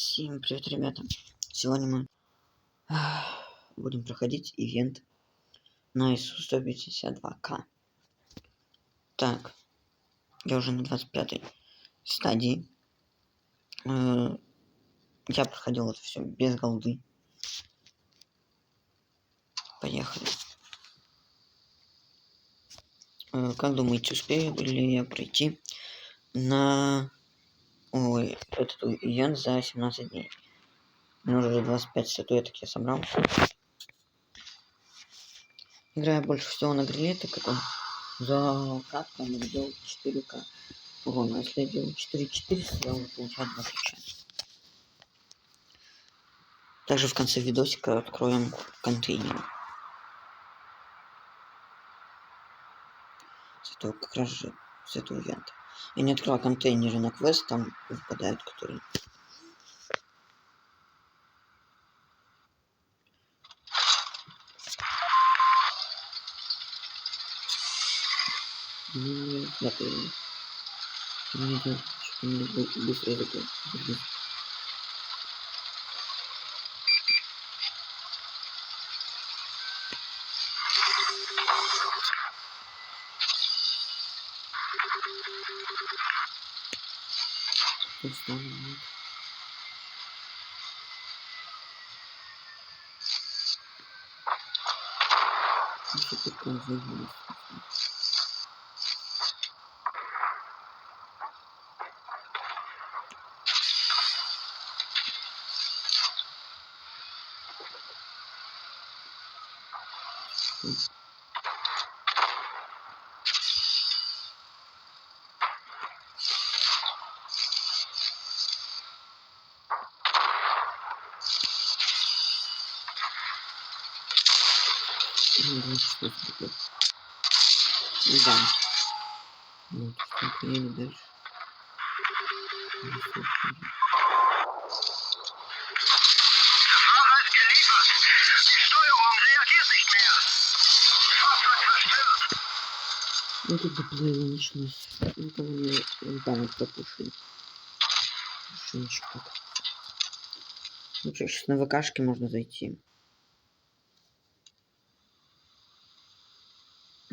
Всем привет, ребята! Сегодня мы будем проходить ивент на ISU-152К. Так, я уже на 25-й стадии. Я проходил это все без голды. Поехали. Как думаете, успею ли я пройти на этот ивент за 17 дней? Мне уже 25 статуэток я собрал. Играю больше всего на гриле, так как он за катку я делал 4К урона. Если я делаю 4400, я буду получать 26. Также в конце видосика откроем контейнер. С этого как раз же, с этого ивента. Я не открывал контейнеры на квест, там выпадают, которые... Я понял. Что мне быстро закрыть. Да. Вот, что приедем дальше. Ну тут доплыли личность. Никого не там пропушили. Ничего так. Ну что, сейчас на ВКшке можно зайти.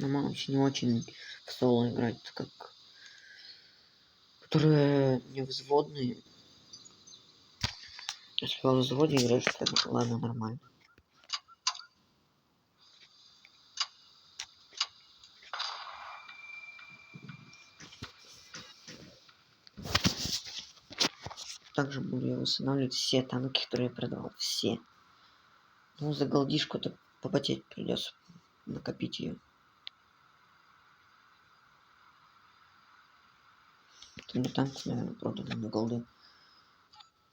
Но Маус не очень в соло играть, так как которые не взводные. Если во взводе играешь, то ладно, нормально. Также буду я восстанавливать все танки, которые я продавал. Все. Ну, за голдишку-то попотеть придется. Накопить ее. Там не танк, наверное, продали на голды.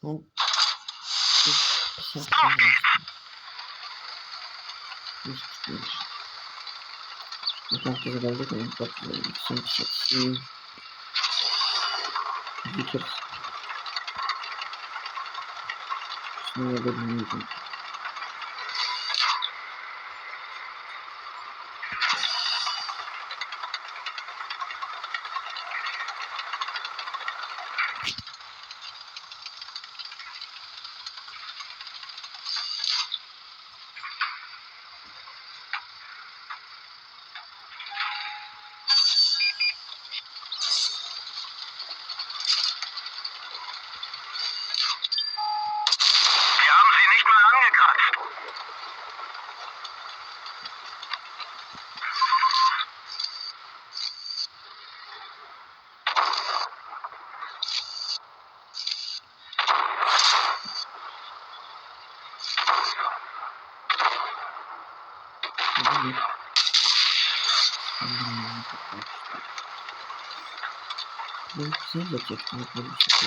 Ну, 50, ну, танки за голды, там продали 757. Викерс. Снова годные танки. Ну, все для тех, кто не получится.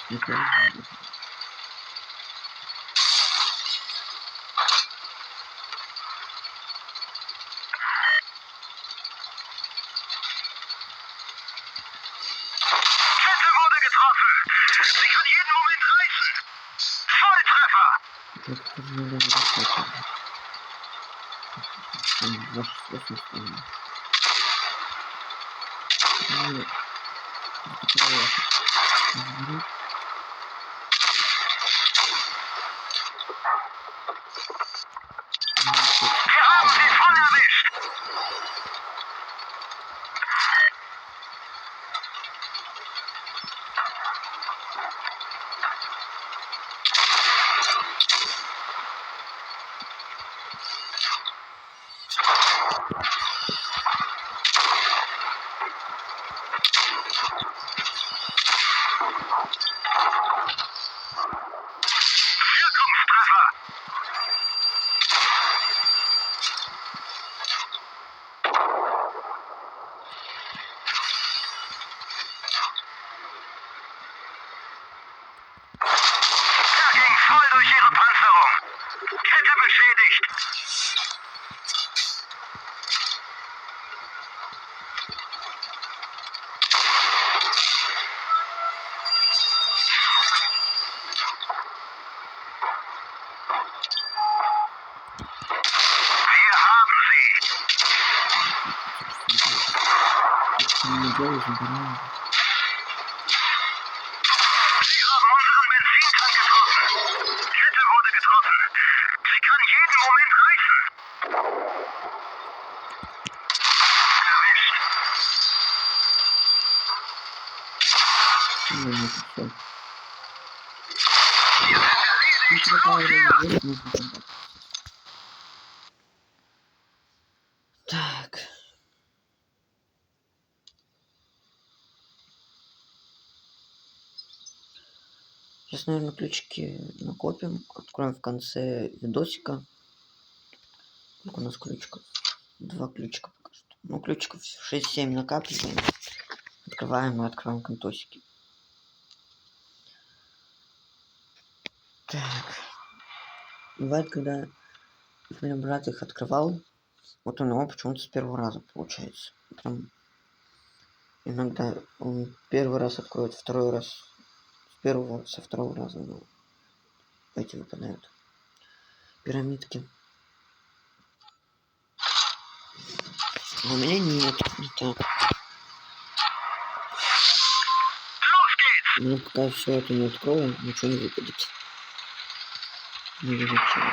Не понимаю. Это тоже надо высокий. Ваш сложный станет. voll durch ihre Panzerung. Kette beschädigt. Wir haben sie. Sie haben unseren Benzintank getroffen. Kette wurde getroffen. Sie kann jeden Moment reißen. Erwischt. Wir sind erledigt. Raus hier. Так. Сейчас, наверное, ключики накопим. Откроем в конце видосика. Сколько у нас ключиков? 2 ключика пока что. Ну, ключиков 6-7 накапливаем. Открываем и открываем контосики. Так. Бывает, когда мой брат их открывал, вот у него почему-то с первого раза получается. Прям иногда он первый раз откроет, второй раз с первого, со второго раза, но эти выпадают. Пирамидки. А у меня нет. Так. Ну, пока все это не открою, ничего не выпадет. Не вижу чего.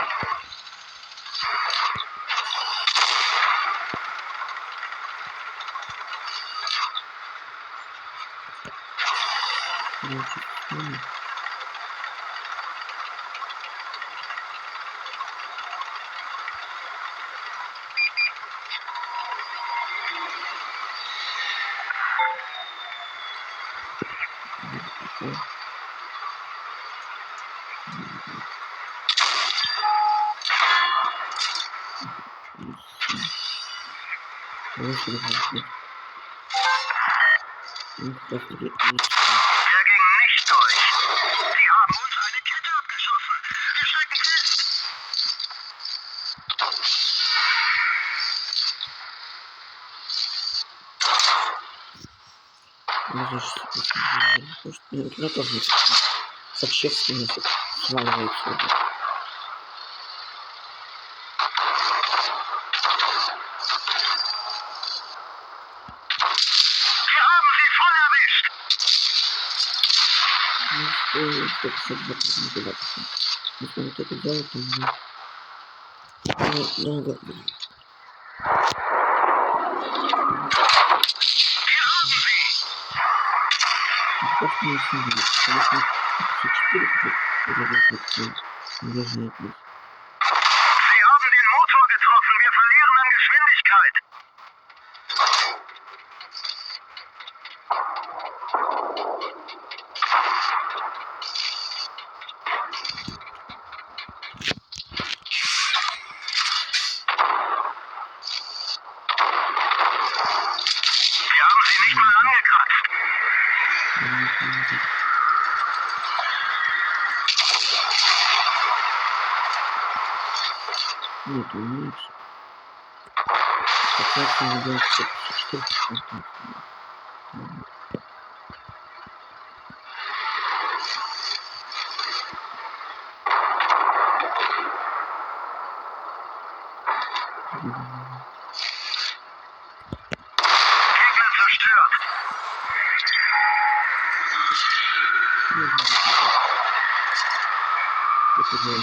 Er ging nicht durch. Sie haben uns eine Kette abgeschossen. Wir stecken fest. Я тоже Сачевский сваливается. Wir haben sie voll erwischt. Если вот это делать, то мне долго. Wir haben sie. Просто не снимаю. Конечно, все 4 держит. Sie haben den Motor getroffen. Wir verlieren an Geschwindigkeit. Wir haben sie nicht mal angekratzt. Нет, уменьши. Сейчас я делаю 4. Gegner zerstört. Это же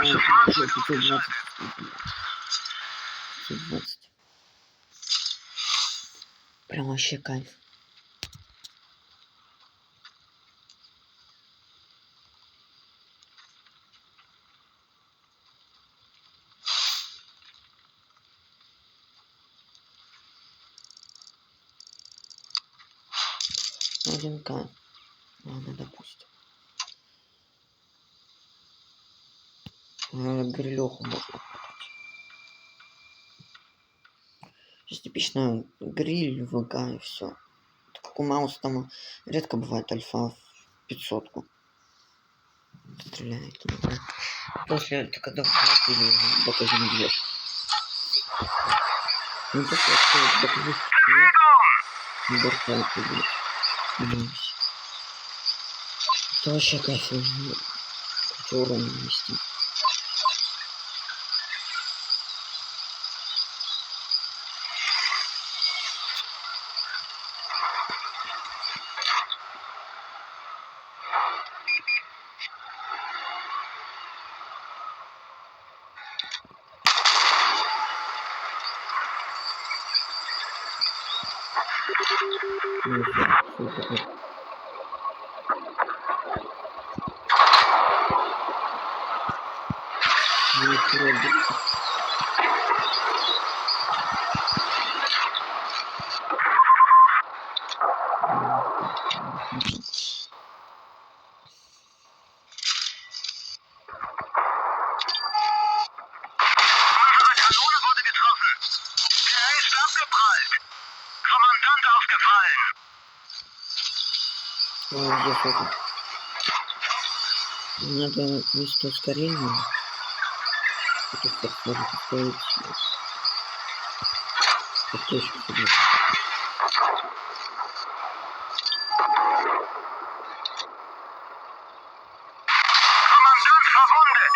Gegnerische Fahrzeug 520. 520. Прям вообще кайф. 1К. Ладно, допустим. Грилёху можно продать. Сейчас типично гриль, ВК и все. Как у Мауса там редко бывает альфа в 500-ку. Стреляет. После это когда вход или боковым бьешь. Ну так вот, боковых бьет, борта будет. Найс. Это вообще кайфово. Хоть урон нанести. Ну, супер. Unsere Kanone wurde getroffen. Der ist abgeprallt. Kommandant aufgefallen. Здесь это. Надо вместо ускорения. Это можно поставить аптечку себе. Kommandant verwundet.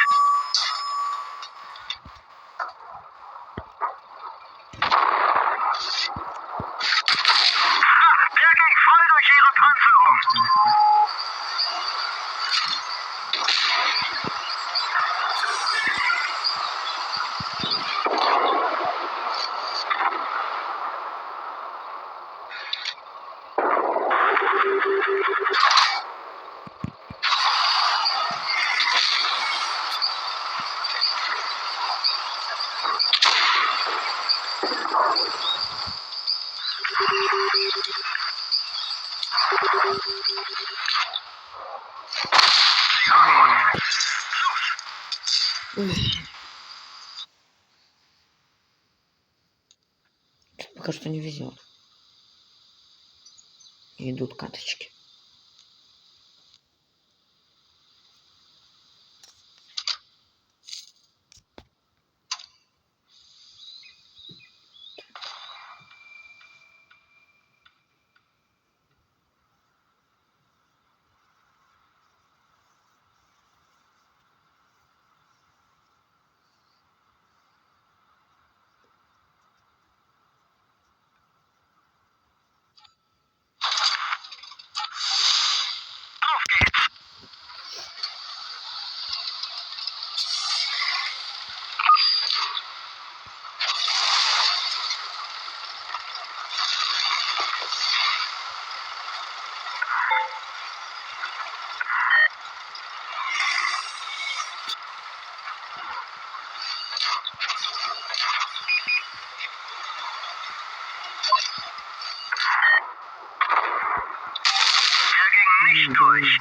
Der ging voll durch ihre Panzerung. Пока что не везет. Идут каточки. Auf geht's. Er ging nicht durch.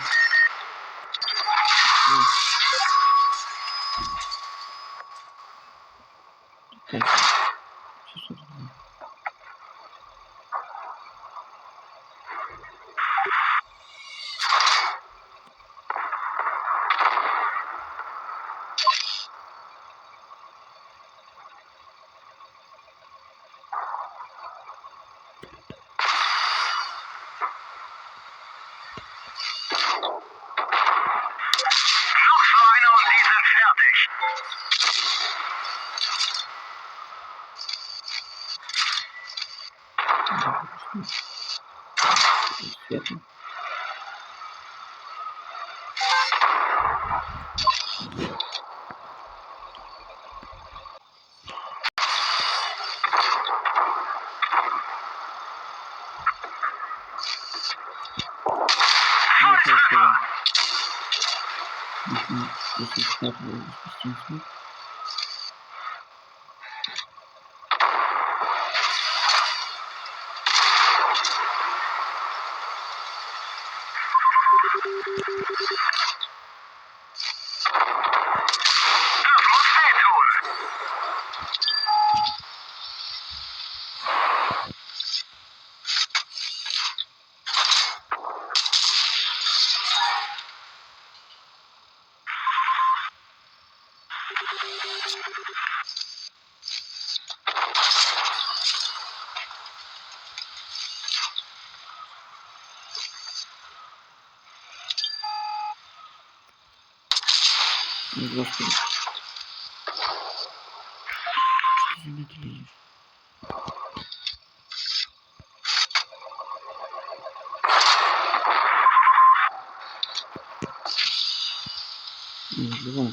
Так. Noch so einer und sie sind fertig. Светло. Если скатываю спустить. Господи. Что за меня ты лезешь? Не убивай.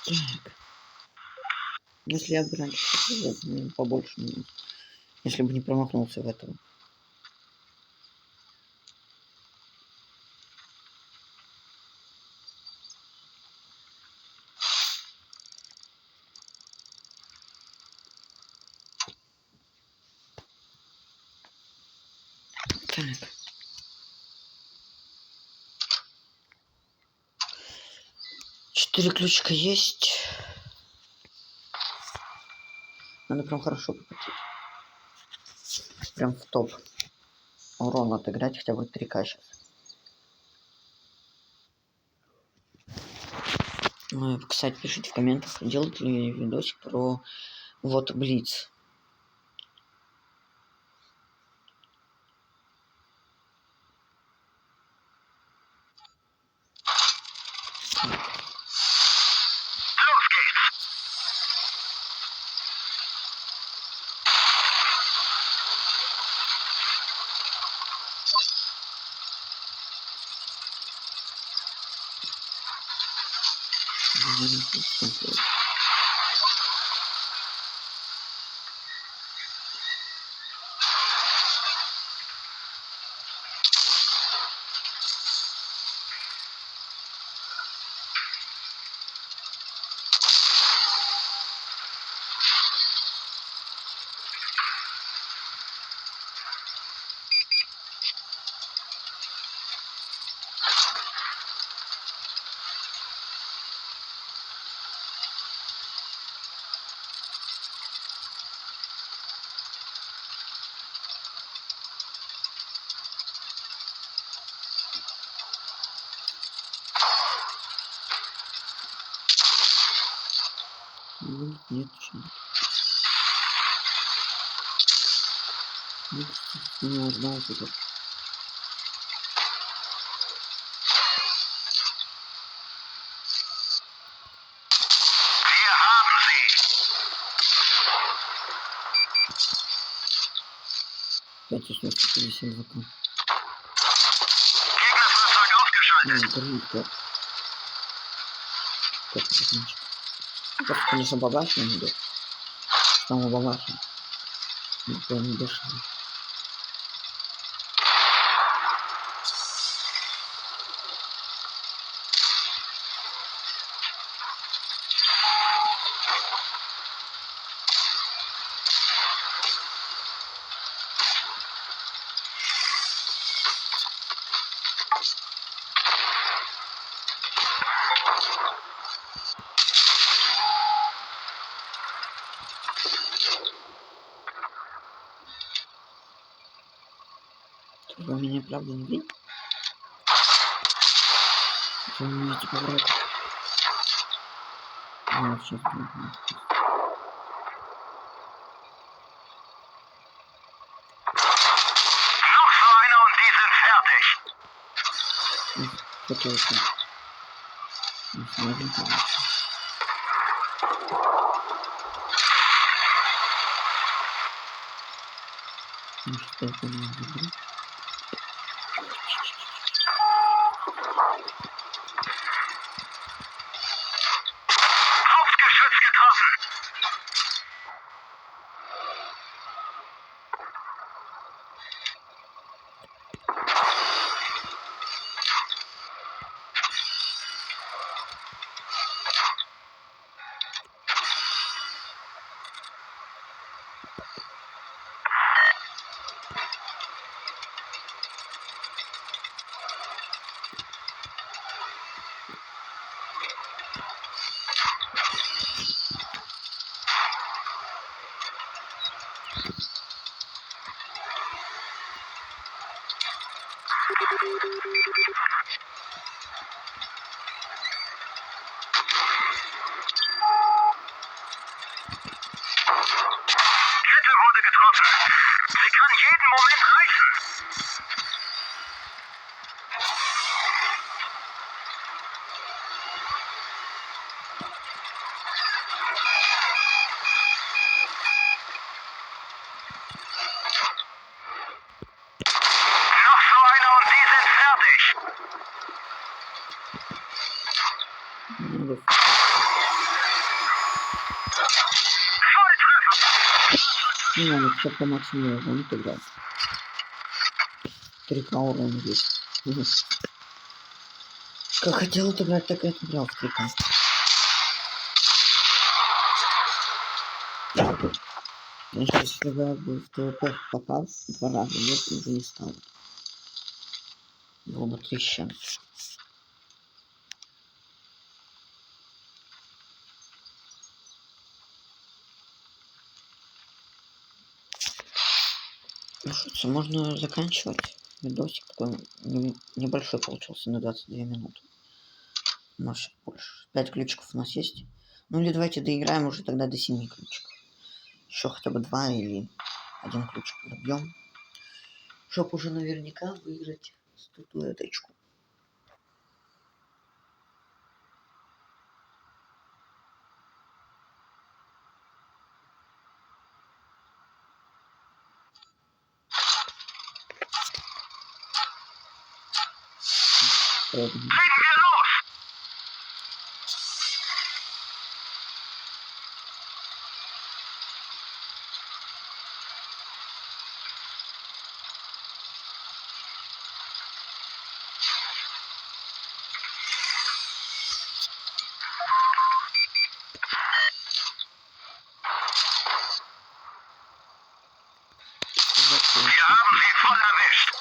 Так. Если я бы раньше хотел, наверное, побольше нанес. Если бы не промахнулся в этого. Так. Четыре ключика есть. Надо прям хорошо покатить. Прям в топ. Урон отыграть хотя бы 3К сейчас. Кстати, пишите в комментах, делать ли видосик про вот Блиц. Нет, почему? Нет, не ждал тут. Wir haben sie. 552 к. Gegnerfahrzeug ausgeschaltet. Грилька. Как это значит? Это, конечно, бабахи не идет. Там у бабахи. Никто не дышит. Вы меня правда не видите? Вы не видите поворот. Вот сейчас будет. Noch so einer und die sind fertig. Хотел это. Не смотрим, конечно. Ну что это не забыл? Hauptgeschütz getroffen. Kette wurde getroffen. Sie kann jeden Moment reißen. Noch so einer und Sie sind fertig. Надо Volltreffer. Ну, надо хотя бы по максимуму урона играть. 3К урона есть. Мгм. Как хотел отыграть, так и отыграл в 3К. Конечно, если бы я бы в ТВП попал 2 раза, я бы уже не стал. Было бы 1000. Ну что, можно заканчивать. Видосик такой небольшой получился на 22 минуты. Может больше. 5 ключиков у нас есть. Ну или давайте доиграем уже тогда до 7 ключиков. Еще хотя бы 2 или 1 ключик добьем. Чтоб уже наверняка выиграть статуэточку. Legen wir los. Wir haben sie voll erwischt.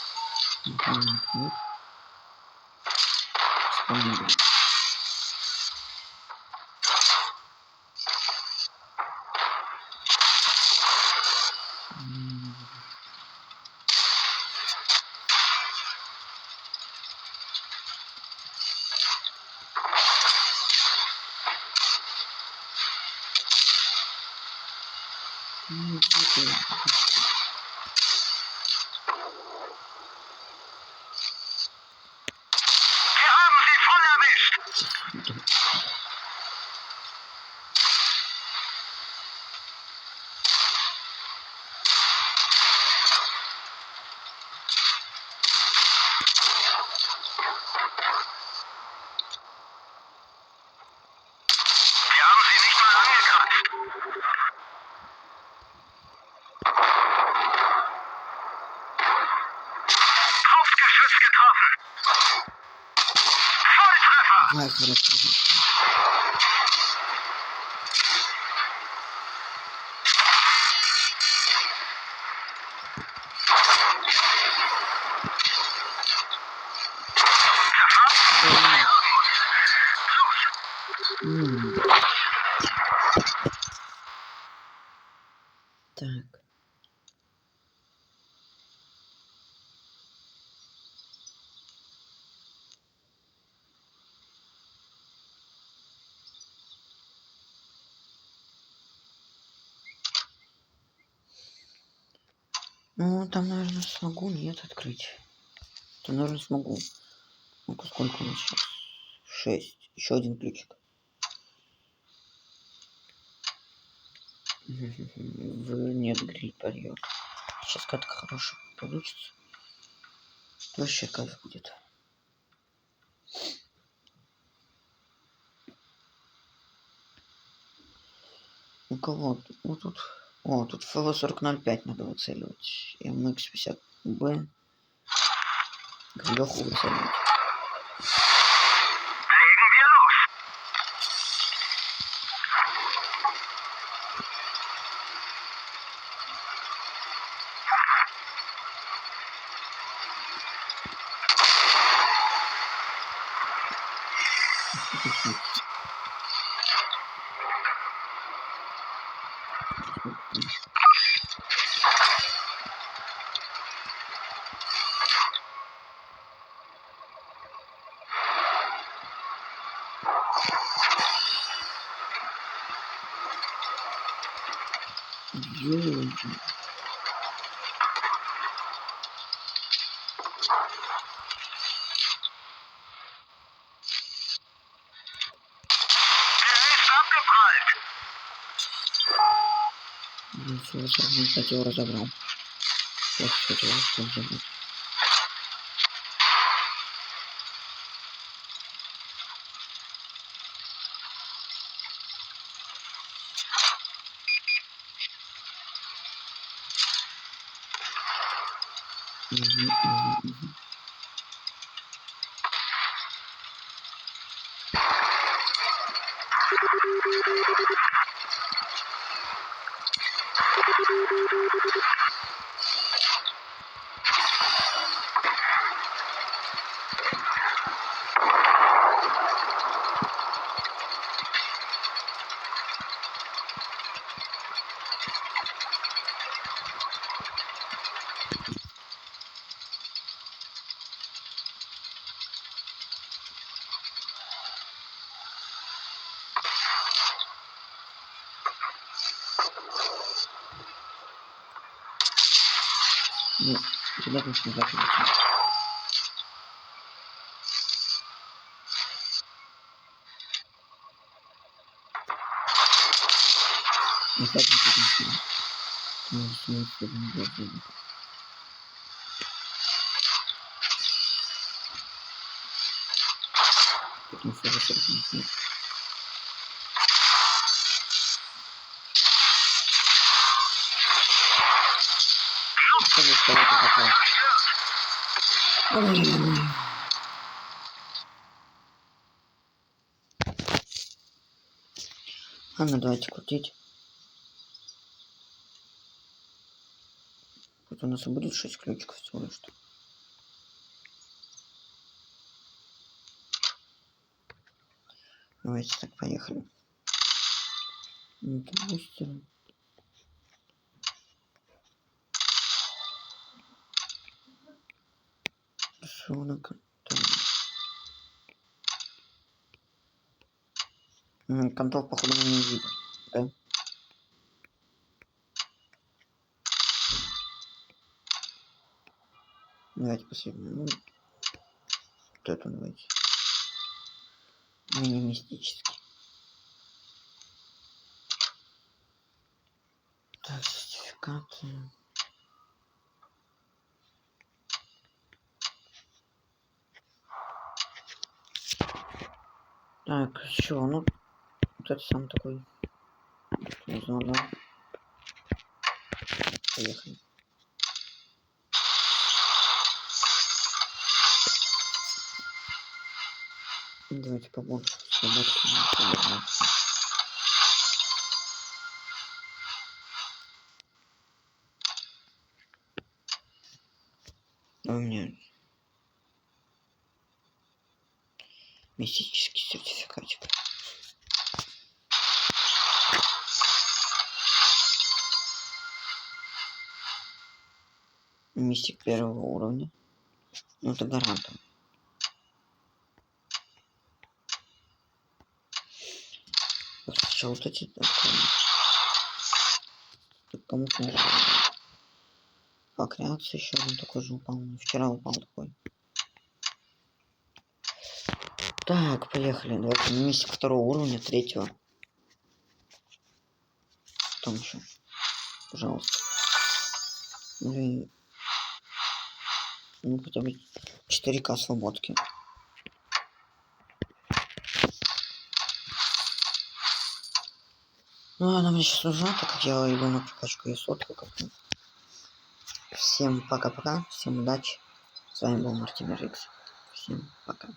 Wir haben sie voll erwischt. Wir haben sie nicht mal angekratzt. Hauptgeschütz getroffen. Volltreffer. Давай, хорошо. Так. Ну, там, наверное, смогу, нет, открыть. Там, наверное, смогу. Ну-ка, сколько у нас сейчас? 6. Еще один ключик. Нет, гриль польет. Сейчас катка хорошая получится. Вообще кайф будет. У кого? Ну тут... О, тут ФВ-4005 надо выцеливать. МХ-50Б. Леху выцеливать. Legen wir los. Ё-моё. Der ist abgeprallt. Ну, всё, опять его разобрал. Я хотел его что забыть. Мгм. Ну, куда там снижать его? Опять не перенесли. Ну, в смысле, не должен. Тут не все засрать. Что вы что это такое? Ой. Ладно, давайте крутить. Вот у нас и будет 6 ключиков всего лишь. Давайте так, поехали. Это бустер. Рисунок. Контрол, походу, мы не видим. Да? Давайте последнюю. Ну, вот эту давайте. Мини-мистический. Так, сертификаты. Так, что, ну, вот это сам такой. Не знаю, да? Поехали. Давайте побольше сработки. У меня мистический сертификатик. Мистик первого уровня. Ну, это гарантом. Сначала вот эти откроем. Тут кому-то не нравится. Как реакция еще один такой же упал. Вчера упал такой. Так, поехали. Давайте мистик второго уровня, третьего. Там еще. Пожалуйста. Ну, ну хотя бы 4К свободки. Ну, она мне сейчас нужна, так как я иду на прокачку и сотку как-то. Всем пока-пока, всем удачи. С вами был Мартин Рикс. Всем пока.